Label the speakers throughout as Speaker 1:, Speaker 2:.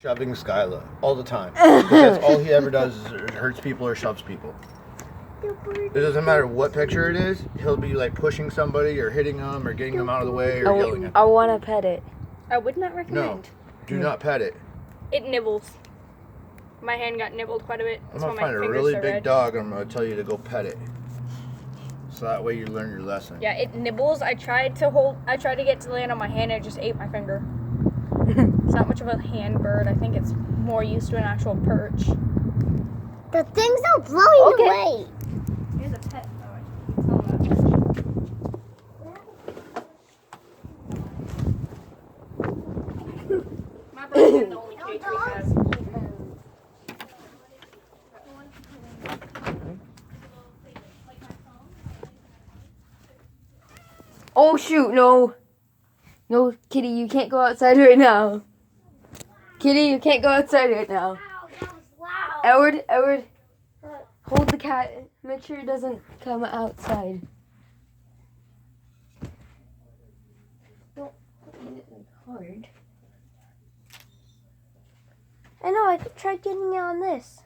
Speaker 1: Shoving Skyla all the time. Because that's all he ever does is hurts people or shoves people. It doesn't matter what picture it is. He'll be like pushing somebody or hitting them or getting them out of the way or yelling at them.
Speaker 2: I want to pet it.
Speaker 3: I would not recommend.
Speaker 1: No, do not pet it.
Speaker 3: It nibbles. My hand got nibbled quite a bit.
Speaker 1: I'm
Speaker 3: That's
Speaker 1: going
Speaker 3: why
Speaker 1: to
Speaker 3: my
Speaker 1: find a
Speaker 3: fingers
Speaker 1: really
Speaker 3: so
Speaker 1: big
Speaker 3: red.
Speaker 1: dog and I'm going to tell you to go pet it. So that way you learn your lesson.
Speaker 3: Yeah, it nibbles. I tried to get to land on my hand and it just ate my finger. It's not much of a hand bird. I think it's more used to an actual perch.
Speaker 4: The things are blowing
Speaker 2: Okay.
Speaker 4: away.
Speaker 3: Here's a pet though. I can tell that. My bird's in the only cage we have.
Speaker 2: Oh shoot, no. No, Kitty, you can't go outside right now. Kitty, you can't go outside right now.
Speaker 4: Wow, that was loud.
Speaker 2: Edward, hold the cat. Make sure it doesn't come outside. Don't hit it hard.
Speaker 4: I know, I could try getting it on this.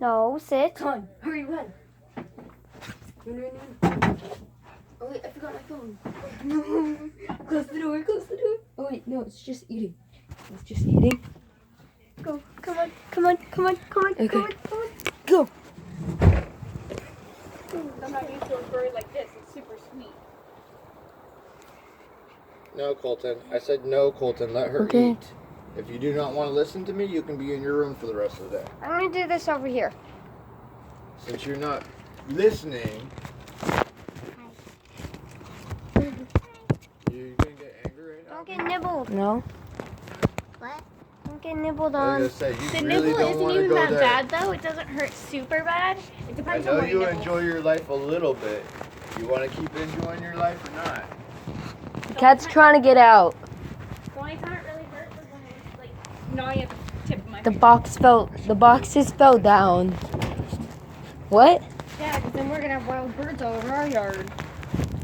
Speaker 4: No, sit.
Speaker 2: Come on, hurry, run. Run. Oh wait, I forgot my phone. Close the door. Oh wait, no, it's just eating. It's just eating.
Speaker 4: Go, come on.
Speaker 2: Okay.
Speaker 4: Go.
Speaker 3: I'm not used to a bird like this. It's super sweet.
Speaker 1: No, Colton. I said no, Colton. Let her
Speaker 2: Okay.
Speaker 1: eat. If you do not want to listen to me, you can be in your room for the rest of the day.
Speaker 4: I'm gonna do this over here.
Speaker 1: Since you're not listening, you're going to get angry right now?
Speaker 4: Don't get nibbled.
Speaker 2: No.
Speaker 4: What? Don't get nibbled
Speaker 1: I
Speaker 4: on.
Speaker 1: was going to say,
Speaker 3: The
Speaker 1: you really
Speaker 3: nibble
Speaker 1: don't
Speaker 3: isn't
Speaker 1: want to
Speaker 3: even
Speaker 1: go
Speaker 3: that
Speaker 1: there.
Speaker 3: bad though. It doesn't hurt super bad. It
Speaker 1: I
Speaker 3: depends on
Speaker 1: know
Speaker 3: where
Speaker 1: you
Speaker 3: nibble.
Speaker 1: enjoy your life a little bit. You want to keep enjoying your life or not?
Speaker 2: The cat's trying to get out.
Speaker 3: The only time it really hurt was when it was like gnawing at the tip of my
Speaker 2: The
Speaker 3: finger.
Speaker 2: boxes fell down. What?
Speaker 3: Yeah, because then we're gonna have wild birds all over our yard.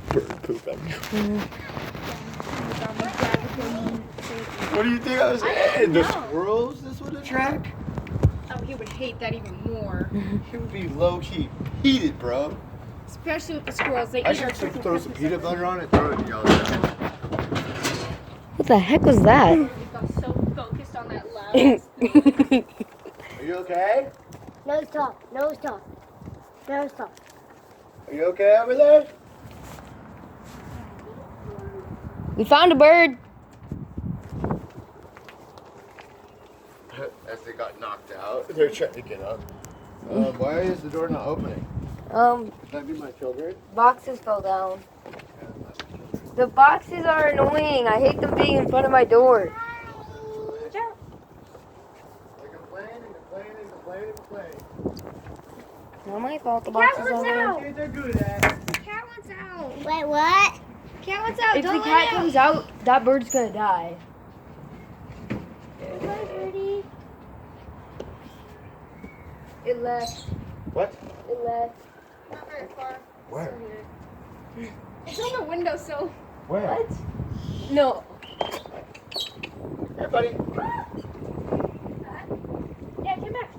Speaker 1: Bird poop on you. What do you think I was saying? The
Speaker 3: know.
Speaker 1: squirrels this would attract?
Speaker 3: Oh, he would hate that even more.
Speaker 1: He would be low-key heated, bro.
Speaker 3: Especially with the squirrels. They
Speaker 1: I
Speaker 3: eat our
Speaker 1: should
Speaker 3: freaking
Speaker 1: throw some
Speaker 3: Christmas
Speaker 1: peanut butter on it, throw it in y'all's house.
Speaker 2: What the heck was that?
Speaker 3: We got so focused on that loud.
Speaker 1: Are you okay?
Speaker 4: Nose top.
Speaker 1: Are you okay over there?
Speaker 2: We found a bird.
Speaker 1: As they got knocked out, they're trying to get up. Why is the door not opening? Could that be my children?
Speaker 2: Boxes fell down. The boxes are annoying. I hate them being in front of my door.
Speaker 1: They're complaining.
Speaker 2: Not my fault. The boxes are there.
Speaker 1: Hey, they're good at.
Speaker 3: Cat wants out.
Speaker 4: Wait, what?
Speaker 3: Cat wants out.
Speaker 2: If
Speaker 3: Don't
Speaker 2: the
Speaker 3: let
Speaker 2: cat
Speaker 3: it out.
Speaker 2: comes out, that bird's gonna die.
Speaker 4: Hi, birdie.
Speaker 2: It left.
Speaker 1: What?
Speaker 2: It left.
Speaker 3: Not very far.
Speaker 1: Where?
Speaker 3: It's on the windowsill.
Speaker 1: Where?
Speaker 2: What? No.
Speaker 1: Hey, buddy.
Speaker 3: Yeah, come back.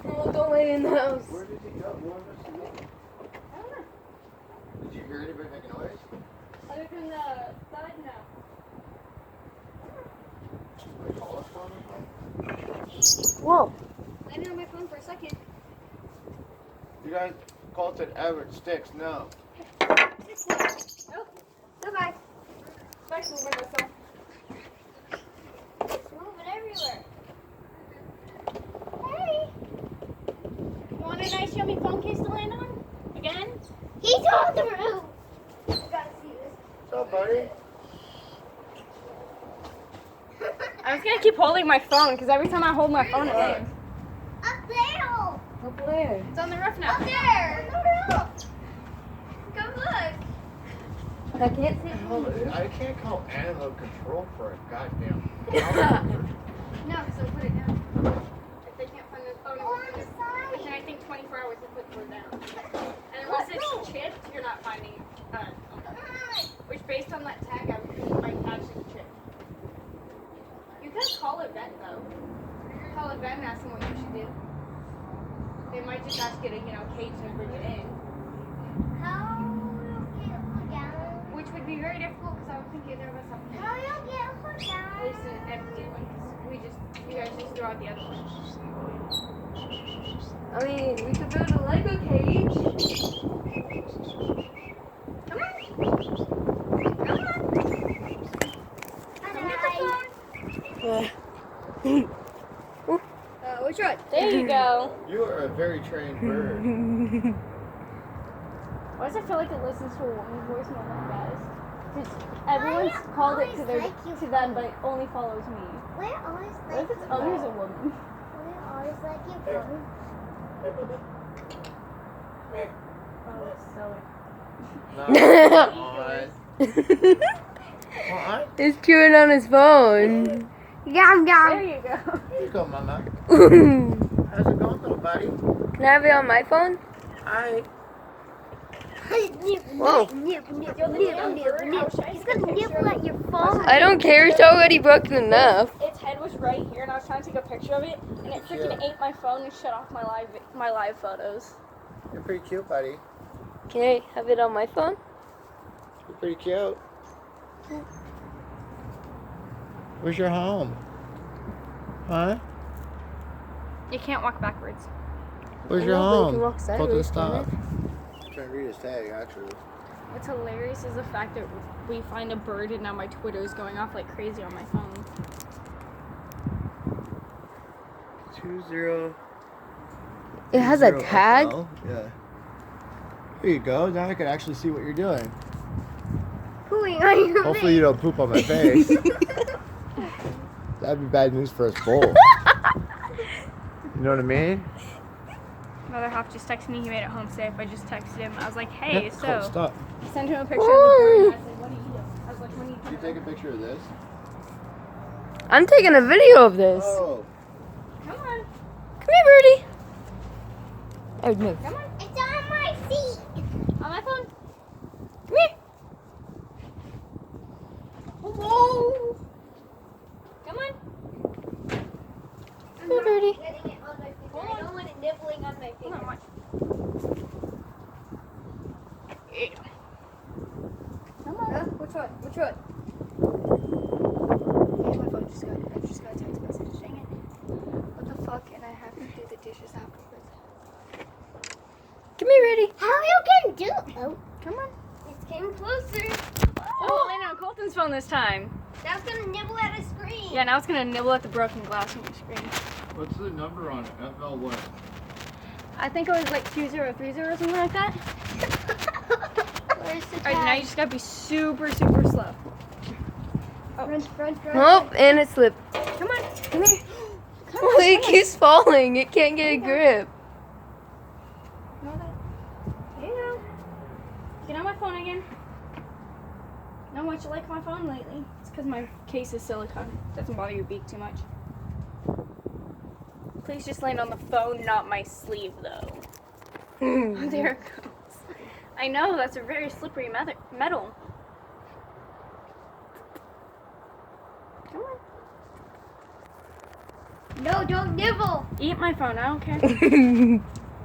Speaker 2: Oh, don't lay in the house.
Speaker 1: Where did he go? You want us to look?
Speaker 3: I don't know.
Speaker 1: Did you hear anybody make a noise?
Speaker 3: Other than the thud, no.
Speaker 1: Like, call us phone or something?
Speaker 2: Whoa.
Speaker 3: Landed on my phone for a second.
Speaker 1: You guys, Colton, Everett, Sticks, no.
Speaker 3: Oh, goodbye. Back to the windowsill.
Speaker 4: It's moving everywhere. Hey.
Speaker 3: Want a nice yummy phone case to land on? Again?
Speaker 4: He's on the roof.
Speaker 3: You gotta see this.
Speaker 1: What's up, buddy?
Speaker 3: I was gonna keep holding my phone because every time I hold my phone it lands.
Speaker 4: Up there.
Speaker 2: Up there.
Speaker 3: It's on the roof now.
Speaker 4: Up there. On the roof. Go look.
Speaker 2: I can't see.
Speaker 1: I can't call animal control for a goddamn.
Speaker 3: No, because they'll put it down. If they can't find the phone,
Speaker 4: On the side.
Speaker 3: within I think 24 hours they put the phone down. And unless it's chipped, you're not finding it. Which based on that tag, I would think it might actually chip. Ben though. Call it Ben and ask him what you should do. They might just ask you to, cage and bring it in.
Speaker 4: How you get put down?
Speaker 3: Which would be very difficult because I would think either of us have to
Speaker 4: How you get put
Speaker 3: at
Speaker 4: down?
Speaker 3: least an empty one. 'Cause you guys just throw out the other one.
Speaker 2: I mean, we could build a Lego cage.
Speaker 3: Come on.
Speaker 2: Which one?
Speaker 3: There you go.
Speaker 1: You are a very trained bird.
Speaker 3: Why does it feel like it listens to a woman's voice more than guys? Because everyone's called it to them, but it only follows me.
Speaker 4: We're always
Speaker 3: What
Speaker 4: like
Speaker 3: if it's always a woman?
Speaker 4: We're always like you, phone.
Speaker 3: Oh, it's so.
Speaker 1: What?
Speaker 2: He's chewing on his phone. Yum
Speaker 3: There you go.
Speaker 1: Here you go, Mama.
Speaker 2: yum.
Speaker 1: How's it going, little buddy?
Speaker 2: Can I have it on my phone?
Speaker 1: Hi.
Speaker 2: Whoa.
Speaker 4: He's gonna nibble at your phone.
Speaker 2: I don't care. It's already broken enough.
Speaker 3: Its head was right here, and I was trying to take a picture of it, and it freaking ate my phone and shut off my live photos.
Speaker 1: You're pretty cute, buddy.
Speaker 2: Can I have it on my phone?
Speaker 1: You're pretty cute. Where's your home? Huh?
Speaker 3: You can't walk backwards.
Speaker 1: Where's
Speaker 2: I
Speaker 1: your
Speaker 2: know, but you
Speaker 1: home?
Speaker 2: can walk
Speaker 1: Go to
Speaker 2: sideways,
Speaker 1: the stop.
Speaker 2: can't
Speaker 1: I'm trying to read his tag, actually.
Speaker 3: What's hilarious is the fact that we find a bird, and now my Twitter is going off like crazy on my phone.
Speaker 1: 20.
Speaker 2: It has a tag?
Speaker 1: Yeah. Here you go. Now I can actually see what you're doing.
Speaker 4: Pooing on your
Speaker 1: Hopefully you don't poop on my face. That'd be bad news for us both. You know what I mean?
Speaker 3: Another half just texted me he made it home safe. I just texted him. I was like, hey,
Speaker 1: Yeah,
Speaker 3: so.
Speaker 1: stop.
Speaker 3: Send him a picture of the bird. And I said, what are you doing? I was like, when are you
Speaker 1: Can you take a picture of this?
Speaker 2: I'm taking a video of this.
Speaker 1: Oh.
Speaker 3: Come on.
Speaker 2: Come here, birdie. Oh, no.
Speaker 3: Come on.
Speaker 4: It's on my feet.
Speaker 3: On my phone.
Speaker 2: Come here.
Speaker 3: Whoa. Come on.
Speaker 2: Come here, birdie.
Speaker 4: Getting it on my feet.
Speaker 3: Hold
Speaker 4: I
Speaker 3: on.
Speaker 4: don't want it nibbling on my
Speaker 3: Hold
Speaker 4: finger.
Speaker 3: on, watch. Come on.
Speaker 2: Which one? Which one?
Speaker 3: Here's my phone. I just got a text message. Dang it. What the fuck? And I have to do the dishes afterwards.
Speaker 2: Come here, birdie.
Speaker 4: How you can do? Oh,
Speaker 3: Come on.
Speaker 4: it's getting closer.
Speaker 3: Oh, landed on Colton's phone this time.
Speaker 4: Now it's gonna nibble at a screen.
Speaker 3: Yeah, now it's gonna nibble at the broken glass on the screen.
Speaker 1: What's the number on it? FL what?
Speaker 3: I think it was like 2030 or something like that.
Speaker 4: Where's the
Speaker 3: Alright, now you just gotta be super, super slow.
Speaker 4: Run.
Speaker 2: Oh, and it slipped.
Speaker 3: Come on.
Speaker 2: Come here.
Speaker 3: Come
Speaker 2: Oh,
Speaker 3: on.
Speaker 2: it keeps falling. It can't get a grip.
Speaker 3: Know that. There you go. Get on my phone again. Not much you like my phone lately. It's because my case is silicone. Doesn't bother your beak too much. Please just land on the phone, not my sleeve, though. There it goes. I know, that's a very slippery metal. Come on.
Speaker 4: No, don't nibble.
Speaker 3: Eat my phone, I don't care.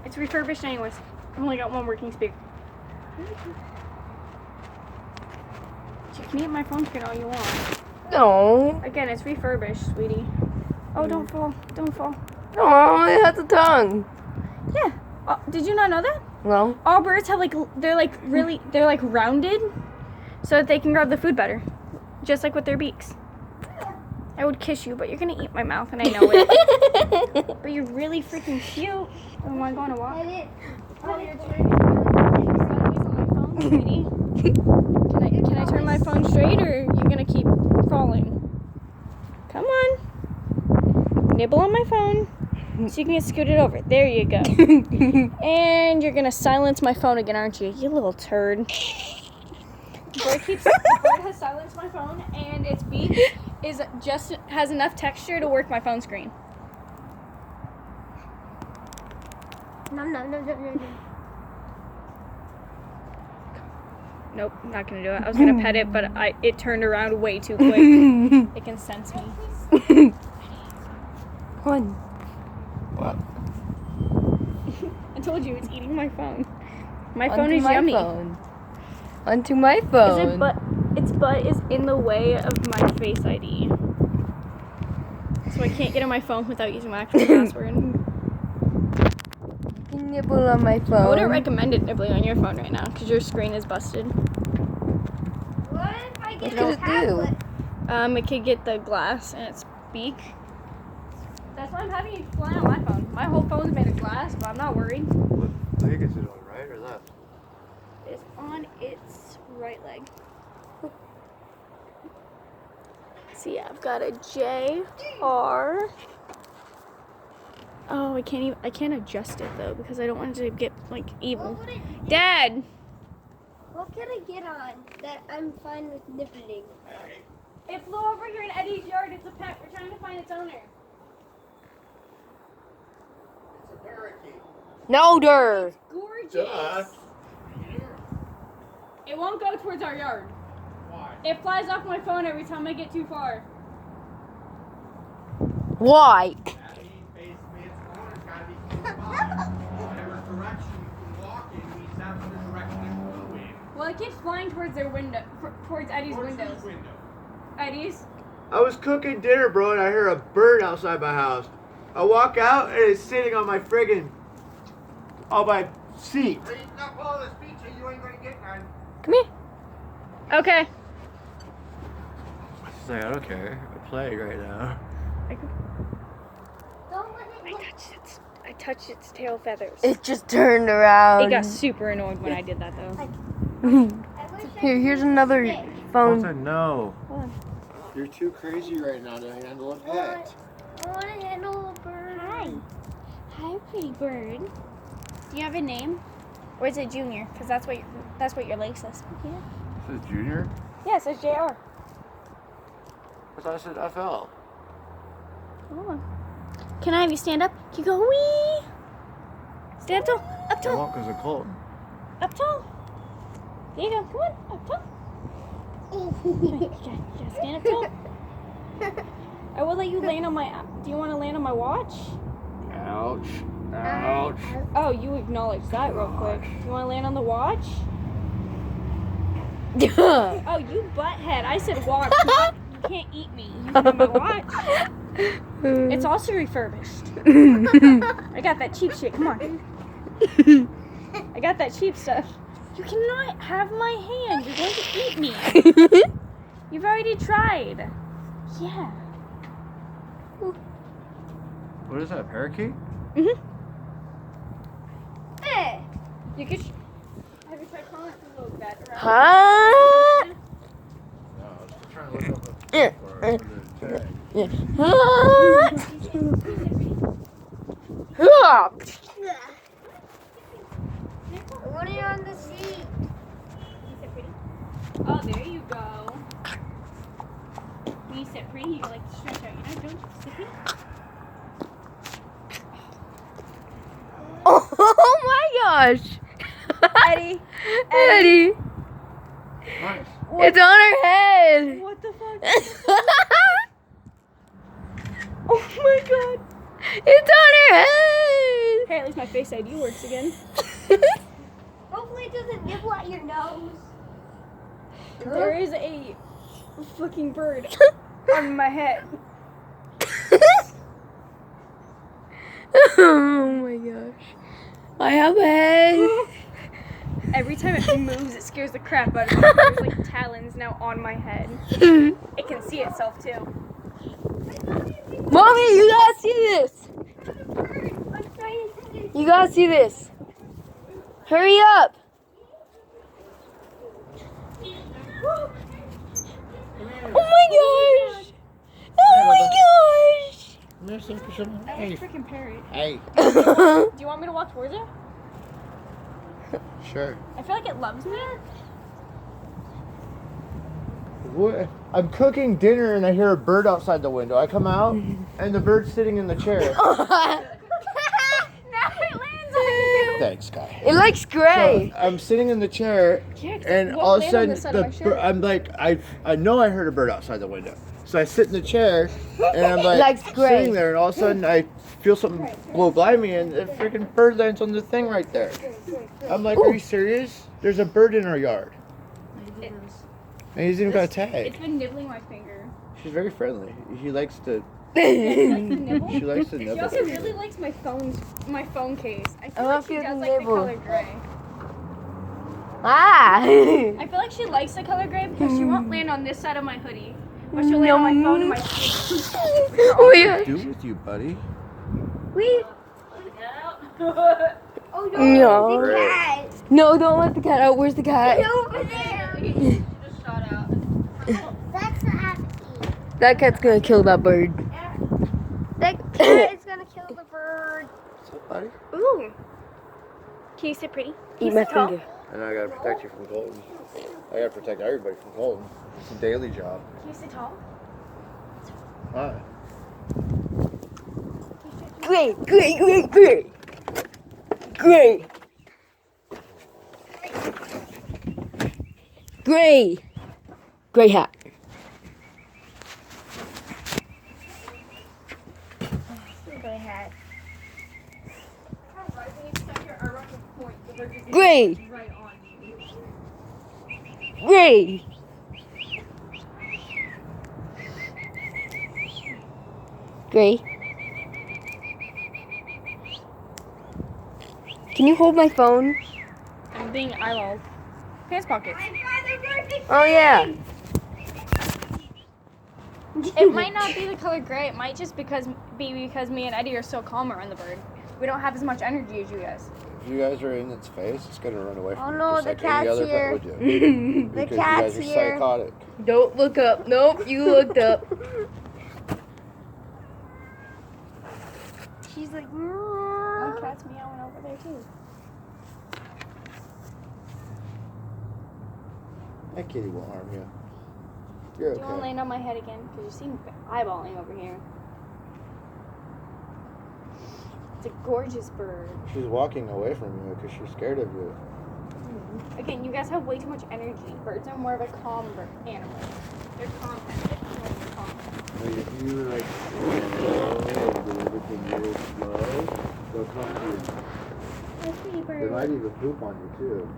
Speaker 3: It's refurbished anyways. I've only got one working speaker. You can eat my phone screen all you want.
Speaker 2: No.
Speaker 3: Again, it's refurbished, sweetie. Oh, don't fall. Don't fall.
Speaker 2: Oh, it has a tongue.
Speaker 3: Yeah. Oh, did you not know that?
Speaker 2: No.
Speaker 3: All birds have they're rounded so that they can grab the food better. Just like with their beaks. I would kiss you, but you're gonna eat my mouth and I know it. But you're really freaking cute. Oh, am I going to walk?
Speaker 4: Put it.
Speaker 3: Oh, you're turning my phone, sweetie. Can I turn my phone straight or you're gonna keep falling? Come on. Nibble on my phone so you can get scooted over. There you go. And you're gonna silence my phone again, aren't you? You little turd. The bird has silenced my phone and its beak has enough texture to work my phone screen.
Speaker 4: No.
Speaker 3: Nope, not gonna do it. I was gonna pet it, but it turned around way too quick. It can sense me.
Speaker 2: One.
Speaker 1: What?
Speaker 3: I told you it's eating my phone. My phone
Speaker 2: Onto
Speaker 3: is
Speaker 2: my
Speaker 3: yummy.
Speaker 2: phone. Onto my phone.
Speaker 3: Is it butt? Its butt is in the way of my Face ID, so I can't get on my phone without using my actual password.
Speaker 2: You can nibble on my phone.
Speaker 3: I wouldn't recommend it nibbling on your phone right now because your screen is busted.
Speaker 4: What if I get
Speaker 2: What could
Speaker 4: a
Speaker 2: it do?
Speaker 4: tablet?
Speaker 3: It could get the glass in its beak. That's why I'm having it fly on my phone. My whole phone's made of glass, but I'm not worried.
Speaker 1: What leg is it on, right or left?
Speaker 3: It's on its right leg. See, I've got a JR. Oh, I can't adjust it though because I don't want it to get like evil.
Speaker 4: What would it,
Speaker 3: Dad,
Speaker 4: what can I get on that I'm fine with nibbling?
Speaker 3: it flew over here in Eddie's yard. It's a pet. We're trying to find its owner.
Speaker 1: It's a parakeet.
Speaker 2: No, der.
Speaker 3: Gorgeous.
Speaker 1: Duh.
Speaker 3: It won't go towards our yard.
Speaker 1: Why?
Speaker 3: It flies off my phone every time I get too far.
Speaker 2: Why?
Speaker 3: Well, it keeps flying towards their window, towards Eddie's windows. Eddie's?
Speaker 1: I was cooking dinner, bro, and I hear a bird outside my house. I walk out, and it's sitting on my friggin' seat.
Speaker 2: Come here.
Speaker 3: Okay.
Speaker 1: She's like, I don't care. I'm playing right now.
Speaker 4: Don't let it get
Speaker 3: I touched its tail feathers.
Speaker 2: It just turned around.
Speaker 3: It got super annoyed when I did that though.
Speaker 4: I wish I
Speaker 2: Here, here's
Speaker 4: could
Speaker 2: another
Speaker 4: stick.
Speaker 2: phone.
Speaker 1: No.
Speaker 3: What?
Speaker 1: You're too crazy right now to handle a pet.
Speaker 4: I want to handle a bird.
Speaker 3: Hi. Hi, pretty bird. Do you have a name? Or is it Junior? Because that's what your leg says. Yeah.
Speaker 1: This is Junior?
Speaker 3: Yeah, it says JR.
Speaker 1: I thought I said FL.
Speaker 3: Oh. Can I have you stand up? Can you go wee? Stand tall. Up
Speaker 1: I
Speaker 3: tall.
Speaker 1: won't because of cold.
Speaker 3: Up tall. There you go. Come on. Up tall. You gotta stand up tall. I will let you land on my. Do you want to land on my watch?
Speaker 1: Ouch. Ouch.
Speaker 3: Oh, you acknowledged that real quick. You want to land on the watch? Oh, you butthead. I said watch. You can't eat me. You want my watch? It's also refurbished. I got that cheap shit. Come on. I got that cheap stuff. You cannot have my hand. You're going to eat me. You've already tried. Yeah.
Speaker 1: What is that, a parakeet?
Speaker 3: Mhm.
Speaker 4: Eh.
Speaker 3: You could. Have you tried calling it a little bed around?
Speaker 2: Huh?
Speaker 1: No, I was just trying to look up
Speaker 2: Yeah.
Speaker 4: I want it on the seat.
Speaker 3: Oh, there you go. When you sit pretty, you like to stretch out, you know, don't you? Sit pretty.
Speaker 2: Oh my gosh.
Speaker 3: Eddie.
Speaker 2: Eddie.
Speaker 1: Nice.
Speaker 2: It's on her head.
Speaker 3: What the fuck? Oh my god.
Speaker 2: It's on her head.
Speaker 3: Hey, at least my Face ID works again.
Speaker 4: Hopefully it doesn't nibble at your nose.
Speaker 3: There is a fucking bird on my head.
Speaker 2: Oh my gosh. I have a head.
Speaker 3: Every time it moves, it scares the crap out of me. There's like talons now on my head. It can see itself too.
Speaker 2: Mommy, you gotta see this.
Speaker 4: I'm trying to see.
Speaker 2: You gotta see this. Hurry up. Oh my gosh. Oh my gosh.
Speaker 3: That was a freaking parrot.
Speaker 1: Hey.
Speaker 3: Do you want me to walk towards it?
Speaker 1: Sure.
Speaker 3: I feel like it loves me.
Speaker 1: What? I'm cooking dinner and I hear a bird outside the window. I come out and the bird's sitting in the chair.
Speaker 3: Now it lands on you.
Speaker 1: Thanks, guy.
Speaker 2: It likes gray.
Speaker 1: So, I'm sitting in the chair
Speaker 3: Yeah, 'cause
Speaker 1: and
Speaker 3: it
Speaker 1: all of
Speaker 3: won't
Speaker 1: a
Speaker 3: land on
Speaker 1: sudden
Speaker 3: this side of my shirt.
Speaker 1: I'm like I know I heard a bird outside the window. So So I sit in the chair, and I'm like
Speaker 2: Likes gray.
Speaker 1: sitting there, and all of a sudden I feel something blow by me, and a freaking bird lands on the thing right there. I'm like, are you serious? There's a bird in our yard. And he's even got a
Speaker 3: It's
Speaker 1: tag.
Speaker 3: been nibbling my finger.
Speaker 1: She's very friendly. He likes to.
Speaker 3: She likes to nibble.
Speaker 1: She likes to
Speaker 3: She
Speaker 1: nibble.
Speaker 3: also really likes my phone case. I feel
Speaker 2: I
Speaker 3: like she
Speaker 2: feel
Speaker 3: does
Speaker 2: the
Speaker 3: like the
Speaker 2: nibble.
Speaker 3: color gray.
Speaker 2: Ah!
Speaker 3: I feel like she likes the color gray because she won't land on this side of my hoodie. But she'll land on my phone and my
Speaker 2: Oh yeah.
Speaker 1: Do with you, buddy?
Speaker 4: We. Oh no,
Speaker 2: No.
Speaker 4: the cat.
Speaker 2: No, don't let the cat out. Where's the cat?
Speaker 4: Over there.
Speaker 3: She just shot out.
Speaker 4: That's the happy.
Speaker 2: That cat's gonna kill that bird.
Speaker 4: That cat is gonna kill the bird.
Speaker 1: What's up, buddy?
Speaker 3: Ooh. Can you sit pretty?
Speaker 2: Eat my finger.
Speaker 1: And I gotta protect you from Colton. I gotta protect everybody from Colton. It's a daily job.
Speaker 3: Can you sit tall?
Speaker 1: Why?
Speaker 2: Great, great, great, great. Great. Gray. Gray hat.
Speaker 4: Gray hat.
Speaker 2: Gray. Gray. Gray. Can you hold my phone?
Speaker 3: I'm being eyeballed. Pants pockets.
Speaker 2: Oh yeah.
Speaker 3: It might not be the color gray. It might just be because me and Eddie are so calm around the bird. We don't have as much energy as you guys.
Speaker 1: If you guys are in its face, it's gonna run away from
Speaker 4: Oh
Speaker 1: you.
Speaker 4: no,
Speaker 1: just
Speaker 4: the
Speaker 1: like any
Speaker 4: cat's
Speaker 1: other
Speaker 4: here.
Speaker 1: pet would do.
Speaker 4: The
Speaker 1: Because
Speaker 4: cat's
Speaker 1: you guys are
Speaker 4: here.
Speaker 1: psychotic.
Speaker 2: Don't look up. Nope, you looked up.
Speaker 4: She's like,
Speaker 3: My cat's meowing over there too.
Speaker 1: That kitty won't harm you. You're
Speaker 3: Do you want to
Speaker 1: okay.
Speaker 3: land on my head again? Because you seem eyeballing over here. It's a gorgeous bird.
Speaker 1: She's walking away from you because she's scared of you.
Speaker 3: Again, you guys have way too much energy. Birds are more of a calm animal. They're calm. They're calm.
Speaker 1: Like if you were like, oh, did everything really slow, they'll come to you. They might even poop on you too.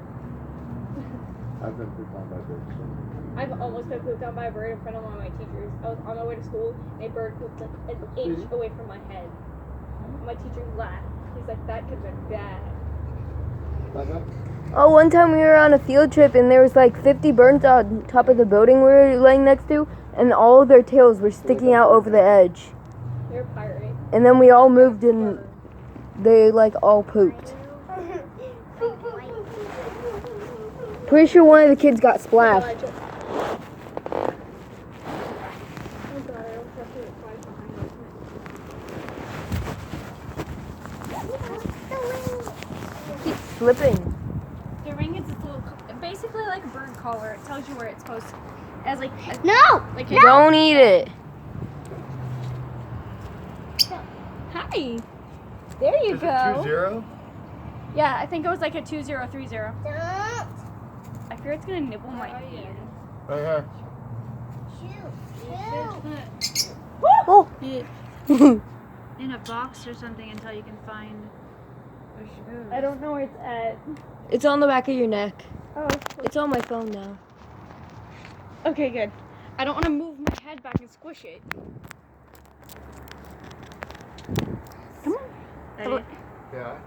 Speaker 1: I've been pooped on by birds.
Speaker 3: I've almost been pooped on by a bird in front of one of my teachers. I was on my way to school, and a bird pooped like an inch away from my head. My teacher laughed. He's like, that could have been bad.
Speaker 2: Oh, one time we were on a field trip and there was like 50 birds on top of the building we were laying next to, and all of their tails were sticking out over the edge.
Speaker 3: They're pirate.
Speaker 2: And then we all moved and they like all pooped. Pretty sure one of the kids got splashed.
Speaker 3: Oh god, I don't trust it flies behind us.
Speaker 2: Keep slipping.
Speaker 3: The ring is this little, basically like a bird collar. It tells you where it's supposed to, as like,
Speaker 4: no!
Speaker 3: like
Speaker 2: Don't eat it.
Speaker 3: Hi. There you
Speaker 1: Is
Speaker 3: go.
Speaker 1: it 2-0?
Speaker 3: Yeah, I think it was like a 2030.
Speaker 4: Don't
Speaker 3: I fear it's gonna nibble my ear.
Speaker 1: Right here.
Speaker 4: shoot.
Speaker 2: Oh.
Speaker 5: In a box or something until you can find where she goes.
Speaker 3: I don't know where it's at.
Speaker 2: It's on the back of your neck.
Speaker 3: Oh.
Speaker 2: It's on my phone now.
Speaker 3: Okay, good. I don't want to move my head back and squish it. Come on.
Speaker 5: Ready?
Speaker 1: Yeah.